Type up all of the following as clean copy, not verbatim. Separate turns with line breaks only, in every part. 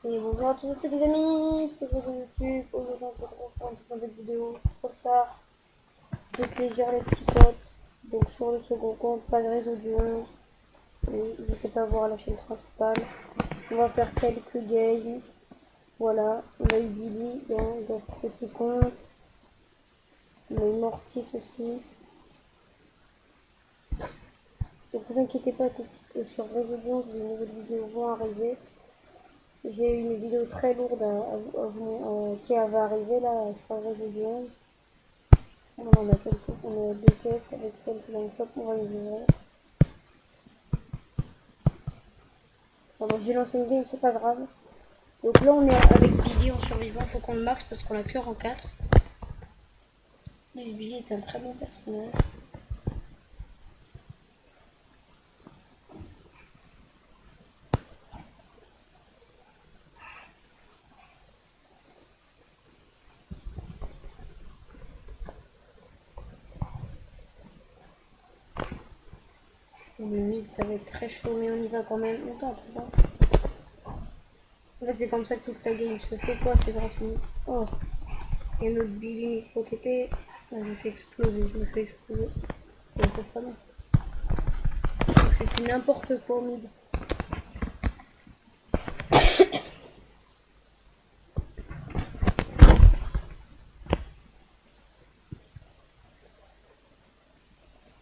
Et bonjour à tous les amis, c'est Réseau YouTube. Aujourd'hui, on se retrouve pour une nouvelle vidéo Star. De plaisir, les petits potes. Donc, sur le second compte, pas de réseau du 11. N'hésitez pas à voir la chaîne principale. On va faire quelques games. Voilà, on a eu Billy dans ce petit compte. On a eu Mortis aussi. Donc, ne vous inquiétez pas, sur Réseau du 11, de nouvelles vidéos vont arriver. J'ai eu une vidéo très lourde qui avait arrivé là sur Réseau du 11. On a deux caisses avec quelques dans le shop, on va les ouvrir. Alors j'ai lancé une game, c'est pas grave. Donc là on est avec Billy en survivant, faut qu'on le max parce qu'on a que en 4. Billy est un très bon personnage. Le mid ça va être très chaud mais on y va quand même. On tente. En fait c'est comme ça que toute la game se fait quoi, c'est grâce au mid. Oh, et notre Billy micro TP. Je me fais exploser, je me fais exploser. Ça passe pas mal. C'est n'importe quoi au mid.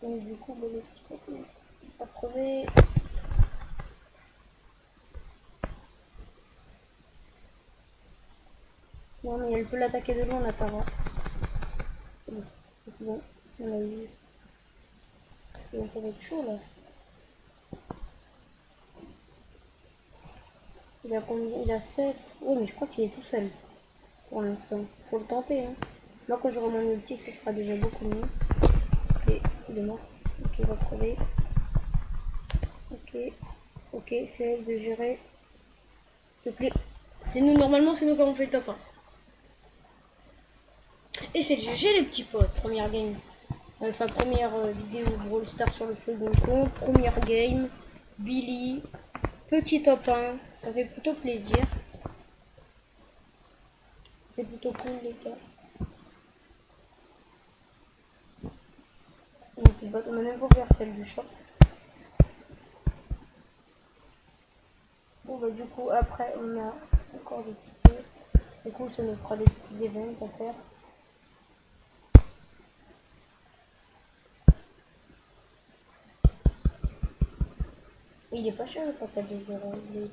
Donc du coup, le petit côté, pas crevé. Non mais elle peut l'attaquer de loin, on n'a pas droit. C'est bon, on a eu. Et ça va être chaud là. Il a combien? Il a 7. Oui mais je crois qu'il est tout seul. Pour l'instant. Faut le tenter hein. Moi quand j'aurai mon ulti ce sera déjà beaucoup mieux. Ok, il est mort. Ok, il va crever. Ok. Ok, c'est elle de gérer. S'il te plaît. C'est nous, normalement c'est nous qui avons fait top 1. Et c'est le GG les petits potes. Première game. Enfin première vidéo Brawl Stars sur le second compte. Première game. Billy. Petit top 1. Ça fait plutôt plaisir. C'est plutôt cool les gars. Donc, on a même pas faire celle du shop. Bon bah du coup après on a encore des petits. C'est cool, ça nous fera des petits événements à faire. Et il est pas cher le paquet de 0. Il est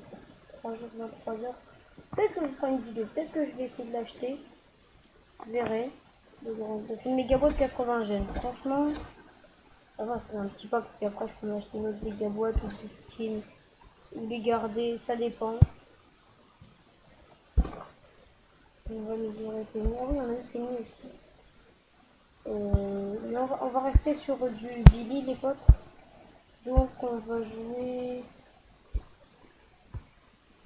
3 jours, 23 heures. Peut-être que je ferai une vidéo, peut-être que je vais essayer de l'acheter. Je verrai. Donc une mégaboîte 80 gènes. Franchement, ça va, c'est un petit pack. Puis après je peux m'acheter une autre mégaboîte ou des skins. Ou les garder, ça dépend. On va nous dire Penny. Ah oui, on a eu Penny aussi. On va rester sur du Billy les potes. Donc on va jouer.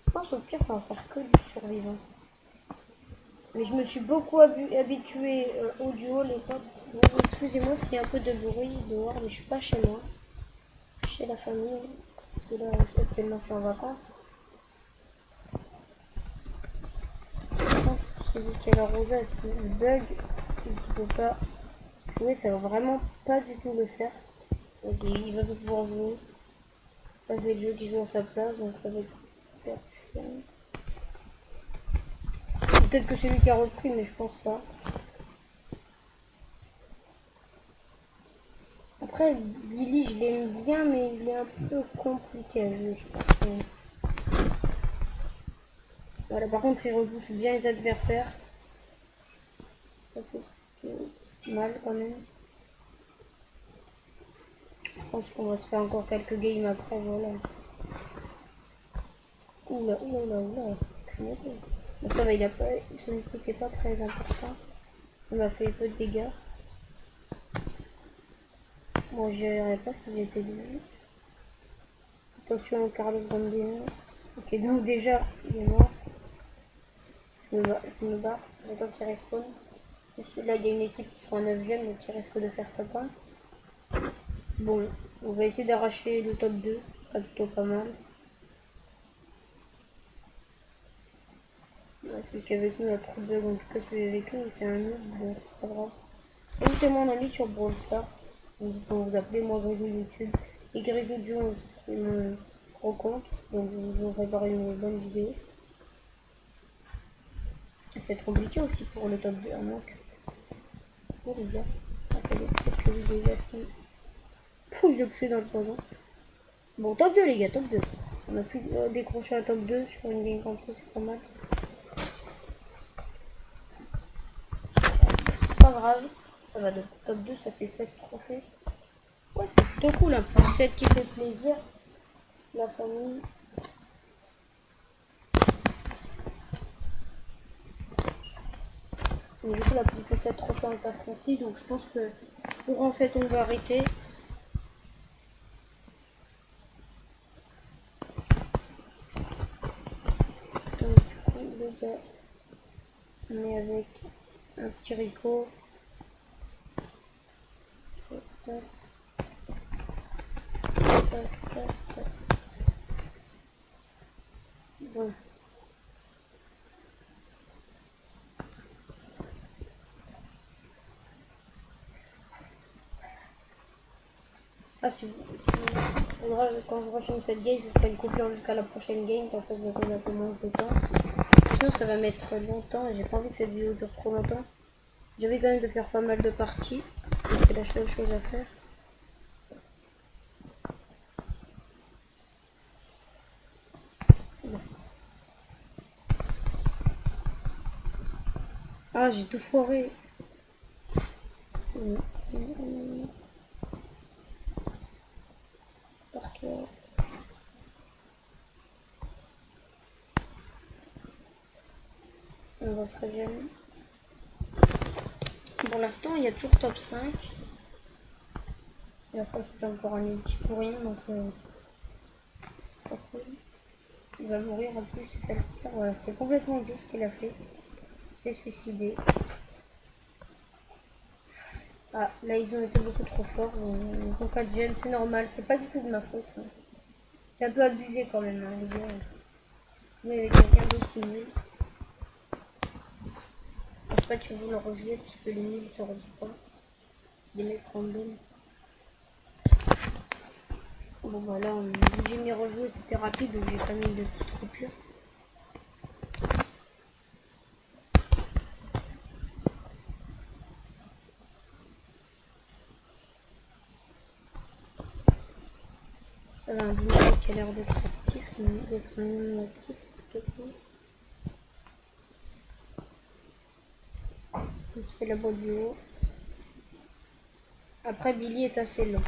Je pense au pire qu'on va faire que du survivant. Mais je me suis beaucoup habitué au duo les potes. Bon, excusez-moi s'il y a un peu de bruit dehors, mais je suis pas chez moi. Je suis chez la famille. Parce que là actuellement je suis en vacances. C'est vu qu'il y a la rosa, il bug et qu'il peut pas jouer, ça va vraiment pas du tout le faire. Donc il va pas pouvoir jouer. Là c'est le jeu qui joue à sa place, donc ça va être super chiant. Peut-être que c'est lui qui a repris, mais je pense pas. Après, Billy, je l'aime bien, mais il est un peu compliqué à jouer, je pense. Voilà, par contre, il repousse bien les adversaires. Ça fait mal quand même. Je pense qu'on va se faire encore quelques games après, voilà. Oula, oula, oula, oula. Bon, ça va, il a pas, son équipe est pas très important. Il m'a fait peu de dégâts. Bon, je dirais pas si j'étais lui. Attention, Carlos Gambino. Ok, donc déjà, il est mort. Je me barre. J'attends qu'il respawn. Là, il y a une équipe qui sont à 9 gemmes, donc il risque de faire top 1. Bon, on va essayer d'arracher le top 2. Ce sera plutôt pas mal. Ouais, celui qui est avec nous a trop de bugs, en tout cas celui avec nous c'est un noob, bon c'est pas grave. Ajoutez-moi un ami sur Brawl Stars, donc vous vous appelez moi Grisou YouTube. Et Grisou Jones c'est mon gros compte, donc je vous préparer une bonne vidéo. C'est trop compliqué aussi pour le top 2 à manque. Oh les gars, attendez, peut-être que je vais déjà si. Pouh, je le fais dans le poison. Bon, top 2 les gars, top 2. On a pu décrocher un top 2 sur une game contre eux, c'est pas mal. C'est pas grave, ça va de top 2, ça fait 7 trophées. Ouais, c'est plutôt cool, un plus 7 qui fait plaisir. La famille. Donc, du coup, la plus 7 trophées en classe aussi, donc je pense que pour en 7 on va arrêter. Donc, du coup, les gars, on est avec un petit Rico. Bon. Ah, quand je refinis cette game, je ferai une coupure jusqu'à la prochaine game, comme ça je vais un peu moins de temps. Sinon, ça va mettre longtemps et j'ai pas envie que cette vidéo dure trop longtemps. J'avais quand même de faire pas mal de parties, donc c'est la seule chose à faire. Bon. Ah, j'ai tout foiré. Par toi. On va se réveiller. Pour l'instant, il y a toujours top 5. Et après, c'est encore un ulti pour rien, donc pas cool. Il va mourir en plus, c'est ça le pire. Voilà, c'est complètement idiot ce qu'il a fait. C'est suicidé. Ah, là ils ont été beaucoup trop forts. Ils ont 4 gemmes, c'est normal, c'est pas du tout de ma faute. Hein. C'est un peu abusé quand même, hein, les gars. Mais avec quelqu'un d'autre c'est nul. Je pense pas qu'ils vont le rejouer parce que les nuls se redisent pas. C'est des mecs random. Bon voilà, j'ai mis rejouer, c'était rapide donc j'ai pas mis de petites coupures. Ça va, un dynamique qui a l'air d'être actif, d'être non actif, c'est plutôt cool. On se fait la boîte du haut. Après, Billy est assez lent.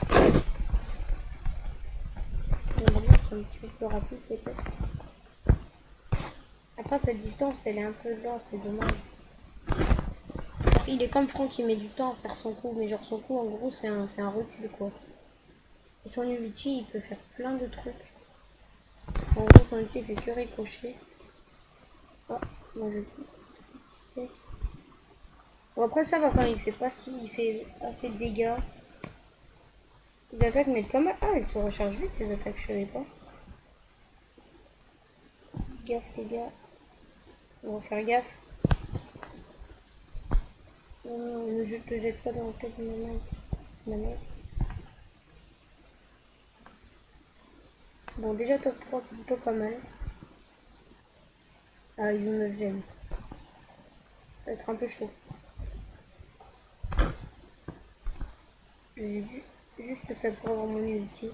Un petit peu plus rapide peut-être. Après cette distance elle est un peu lente, c'est dommage. Il est comme Franck qui met du temps à faire son coup, mais genre son coup en gros c'est un recul quoi. Et son ulti il peut faire plein de trucs. En gros son ulti il fait que ricocher. Oh, moi je bon après ça va quand il fait pas si, il fait assez de dégâts. Les attaques mettent pas mal. Ah elles se rechargent vite ces attaques, je savais pas. Gaffe les gars. On va faire gaffe. Non, ne te jette pas dans le tête de ma mère. Bon, déjà top 3, c'est plutôt pas mal. Ah, ils ont 9 gemmes. Ça va être un peu chaud. J'ai juste ça pour avoir mon ulti.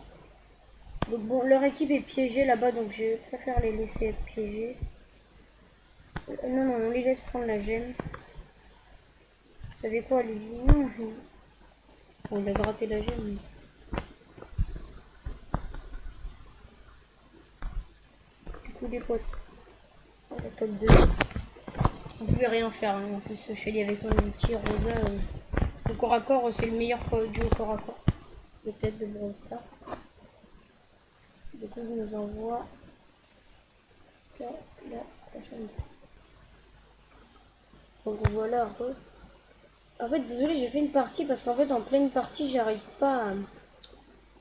Donc bon, leur équipe est piégée là-bas, donc je préfère les laisser être piégés. Non, on les laisse prendre la gemme. Vous savez quoi, allez-y. Non, bon, il a gratté la gemme. Du coup, les potes. On va top 2. On pouvait rien faire. Hein. En plus, Shelly avait son ulti. Rosa, le corps à corps, c'est le meilleur duo corps à corps. Peut-être de Brawl Stars. Du coup, je nous envoie la prochaine. Donc voilà, en fait, désolé, j'ai fait une partie parce qu'en fait, en pleine partie, j'arrive pas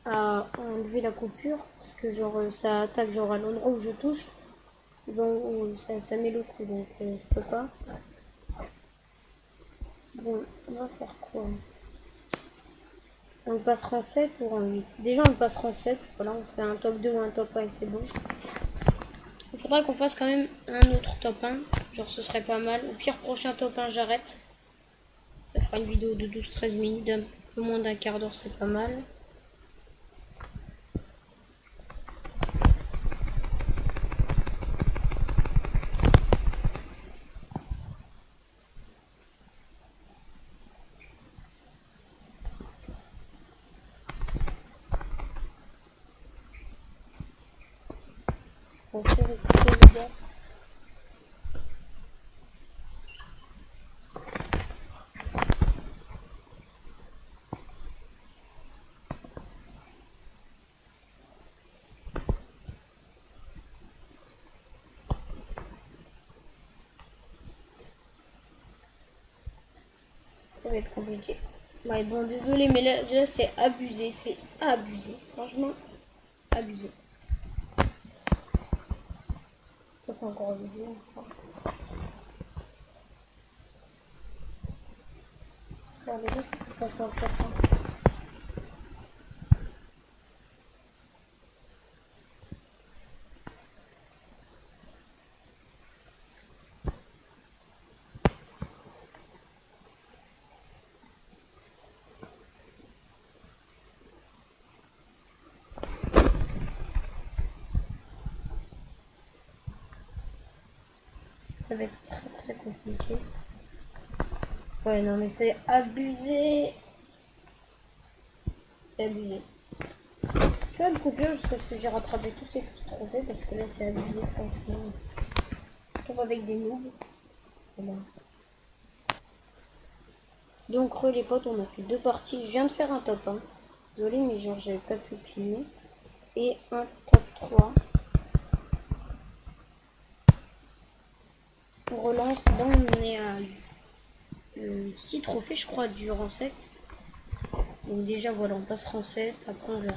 à enlever la coupure parce que genre ça attaque genre à l'endroit où je touche. Bon, ça met le coup, donc je peux pas. Bon, on va faire quoi? On passera en 7 ou en 8. Déjà, on passera en 7. Voilà, on fait un top 2 ou un top 1 et c'est bon. Il faudra qu'on fasse quand même un autre top 1. Genre, ce serait pas mal. Au pire, prochain top 1, j'arrête. Ça fera une vidéo de 12-13 minutes, d'un peu moins d'un quart d'heure, c'est pas mal. On fait recycler les gars. Ça va être compliqué. Ouais, bon, désolé, mais là c'est abusé. C'est abusé. Franchement, abusé. Ça, c'est encore abusé. Regardez, ça c'est encore ça. Ça va être très très compliqué. Ouais, non, mais c'est abusé. C'est abusé. Je vais me couper jusqu'à ce que j'ai rattrapé tous ces petits trophées parce que là c'est abusé, franchement. Je tombe avec des noobs. Voilà. Donc, les potes, on a fait 2 parties. Je viens de faire un top 1. Désolé, mais genre, j'avais pas pu filmer. Et un top 3. On relance. Là, on est à 6 trophées, je crois, durant 7. Donc, déjà, voilà, on passera en 7. Après, on verra.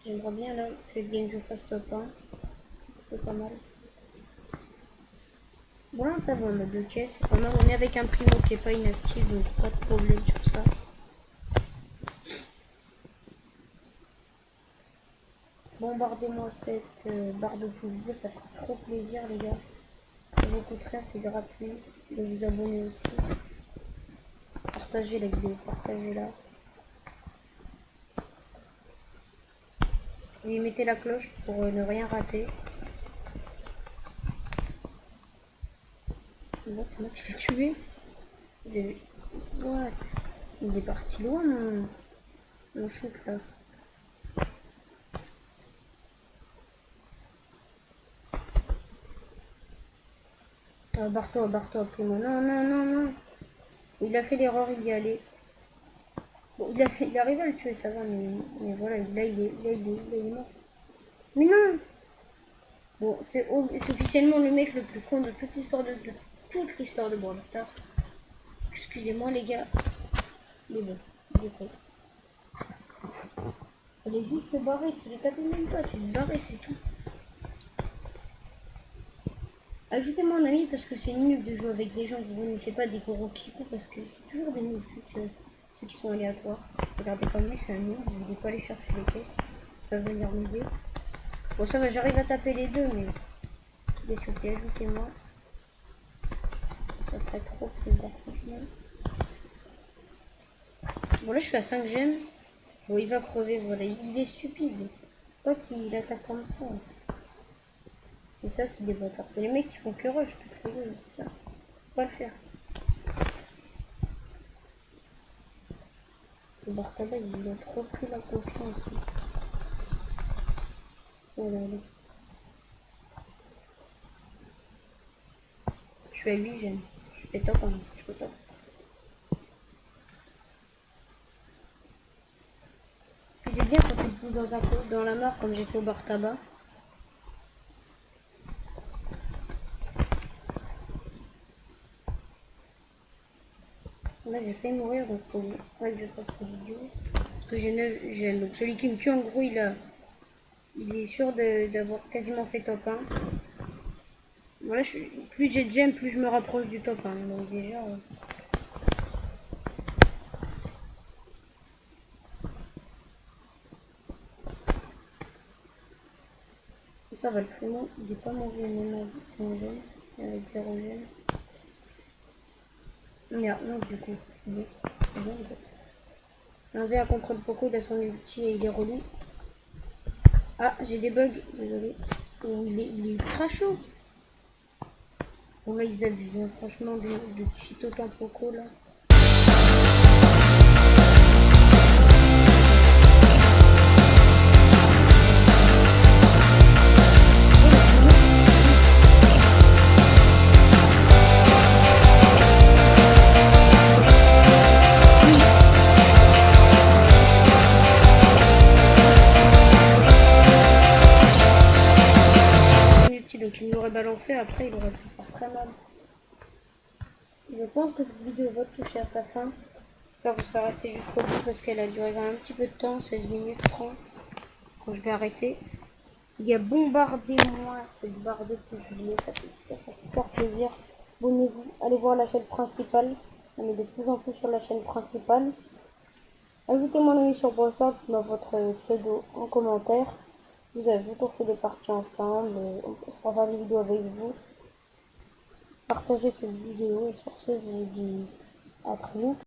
J'aimerais bien, là, cette game, je fasse top 1. C'est pas mal. Bon, là, ça va, on a 2 caisses. C'est pas mal. On est avec un primo qui est pas inactif, donc pas de problème sur ça. Bombardez-moi cette barre de pouce bleu, ça fait trop plaisir, les gars. Ça vous coûte rien, c'est gratuit. De vous abonner aussi. Partagez la vidéo, partagez-la. Et mettez la cloche pour ne rien rater. Là, c'est moi qui l'ai tué. What? Il est parti loin, mon shoot là. Ah, barre-toi, primo. Non, non, non, non. Il a fait l'erreur, il y allait. Bon, il est arrivé à le tuer, ça va, mais voilà, là, il est mort. Mais non! Bon, c'est officiellement le mec le plus con de toute l'histoire de Brawl Stars. Excusez-moi, les gars. Mais bon, il est con. Fallait juste se barrer, tu les tapais même pas, tu te barrais, c'est tout. Ajoutez-moi un ami parce que c'est nul de jouer avec des gens que vous ne connaissez pas, des gros psychos, parce que c'est toujours des nuls, ceux qui sont aléatoires. Regardez comme lui, c'est un nul, je ne vais pas aller chercher les caisses. Ils peuvent venir m'aider. Bon, ça va, j'arrive à taper les deux, mais s'il vous plaît, ajoutez-moi. Ça ferait trop plaisir, franchement. Bon, là, je suis à 5 gemmes. Bon, il va crever, voilà, il est stupide. Pourquoi il attaque comme ça? C'est ça, c'est des bâtards. C'est les mecs qui font que rush toute la gueule, c'est ça. Faut pas le faire. Le Bartaba, il a trop pris la confiance. Voilà, allez. Je suis à 8 gemmes. Je fais top, hein. Je fais top. Puis c'est bien quand tu te pousses dans un coup, dans la mare, comme j'ai fait au bar tabac. Là, j'ai failli mourir, donc faut que je fasse une vidéo. Parce que j'ai 9 gemmes. Donc celui qui me tue, en gros, il a il est sûr d'avoir quasiment fait top 1. Voilà, plus j'ai de gemmes, plus je me rapproche du top 1. Donc déjà... Ça va, le primo, il est pas mauvais, même avec 100 gemmes, avec 0 gemmes. Merde, non, du coup, c'est bien en fait. Un V à contre le Poco, il a son ulti et il est relou. Ah, j'ai des bugs, désolé. Oh, il est ultra chaud. Bon, là, ils abusent, hein, franchement, de cheat autant Poco, là. Donc il m'aurait balancé, après il aurait pu faire très mal. Je pense que cette vidéo va toucher à sa fin. J'espère que vous serez resté jusqu'au bout parce qu'elle a duré quand même un petit peu de temps, 16 minutes 30. Quand je vais arrêter. Il y a bombardez-moi cette barre de pouces bleus, ça fait super plaisir. Abonnez-vous, allez voir la chaîne principale. On est de plus en plus sur la chaîne principale. Ajoutez mon ami sur Brossard, votre pseudo en commentaire. Vous ajoute, on fait des parties ensemble, on fera faire des vidéos avec vous. Partagez cette vidéo et sur ce, je vous dis à très vite.